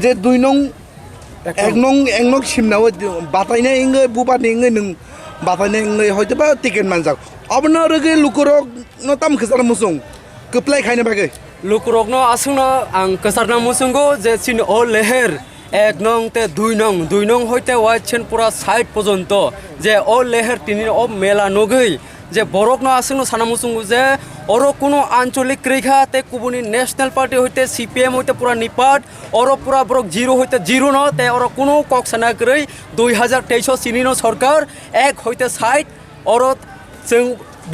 যে 2 নং 1 নং সিমনাও বাতাইনা ইংগে বুবানি ইংগে নং বাতাইনা ইংগে হয়তোবা টিকেট মানজাক অবনা রগে লুকুরক ন তাম খসার মুসুং কপ্লাই খাইনে বাগে লুকুরক ন আসুন আং কসারনা মুসুঙ্গো যে চিনি ও লেহের 1 নং তে 2 নং হইতে ওয়াইছেন পুরা সাইড পর্যন্ত যে ও লেহের তিনি ও মেলা নগৈ যে বরক ন আসুন সানামুসুঙ্গু যে ওর কোনো আঞ্চলিক রেখা তে কুবুনি ন্যাশনাল পার্টি হইতে সিপিএম হইতে পুরা নিপাট ওর পুরা বরক জিরো হইতে জিরো ন তে ওর কোনো কক্সানা করে 2023 চিনি ন সরকার এক হইতে সাইড ওর जों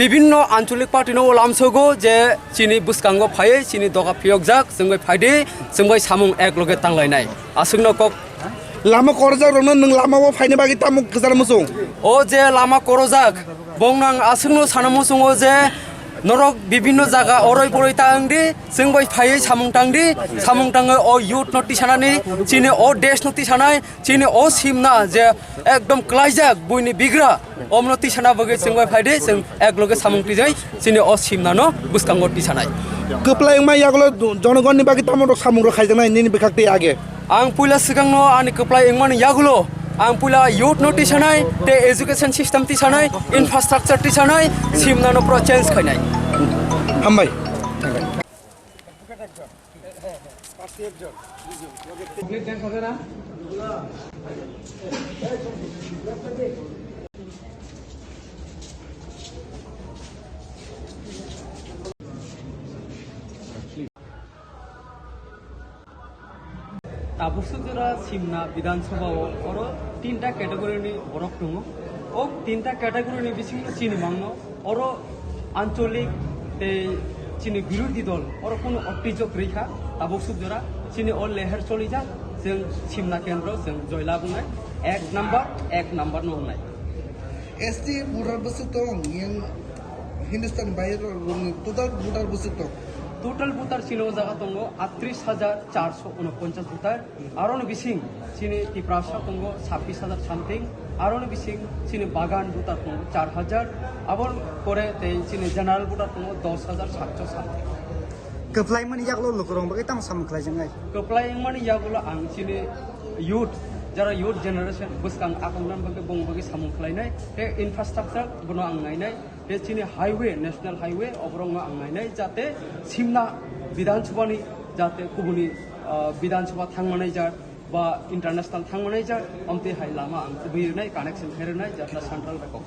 বিভিন্ন আঞ্চলিক পার্টি ন লামসগো যে চিনি বুসকাঙ্গো ফাই চিনি দকা ফিয়ক যাক जोंगै फायदे जोंगै सामुं एक लगे तांलायनाय आसुंनो कक লামা করজাক রন নং লামাও ফাইনে বাগে তাম খসার মুসুং ও যে লামা করজাক বংনাং আসুंनो सानामुसुङो যে নরক বিভিন্ন জায়গা অরই পরই তাংদি जोंबै फायै सामुं ताङो ও ইউথ নটি সানানি চিনি ও দেশ নটি সানাय চিনি ও সিমনা যে একদম ক্লাইজাক বইনি বিগ্রা অমনতি সানা বগে जोंबै फायदे जों এক লগে সাमुंति যাই চিনি ও সিমনা ন বুসকাंगति সানাय কপ্লাই মা ইয়াগলো জনগণনি বাগে তাম সামুং খাইজানাय নিনি বেখাকতে আগে आं पुला सिगां न आंनि कप्लाय एंमान यागुलो आं पुला युथ नोटि सानाय ते एजुकेशन सिस्टम ति सानाय इनफ्रास्ट्राक्चर ति सानाय सिमना न प्र चेंज खायनाय हामबाय ताबुसुजरा सिमना विधानसभा और 3टा कैटेगरी बरक दङ ओ 3टा कैटेगरी बिसिं चिनि मांगनो और आंचलिक ते चिनि विरोधी दल और कोनो अटिजक रेखा ताबुसुजरा चिनि अल लेहर चलि जा जों सिमना केन्द्र जों जयला बुंनाय 1 नम्बर न होनाय एसटी बुरार बसु तो हिंदुस्तान बायर टोटल बुरार बसु तो टोटल भोटार चिनो जागा दङ 38,449 भोटार आरो बिसिं चिनि तिप्रासा दङ 26,000 सामथिं आरो बिसिं चिनि बागान भोटार दङ 4,000 आबर परे ते चिनि जनरल भोटार दङ 10,700 सामथिं कप्लाय माने यागलो लुकुरं बागे ताम सामख्लाय जोंनाय कप्लाय माने यागलो आं चिनि युथ जरा युथ जेनेरेशन बुसकां आकंदान बागे बंग बागे सामख्लायनाय ते इनफ्रास्ट्राक्चर बनो आं नायनाय बे चिनि हाईवे नेशनल हाईवे अबरंग आं नायनाय जाते सिमना विधानसभानि जाते गुबुननि विधानसभा थांनाय जा बा इंटरनेशनल थांनाय जा अमते हाय लामा आं बैनाय कानेक्शन हेरनाय जाता सेंट्रल बेकअप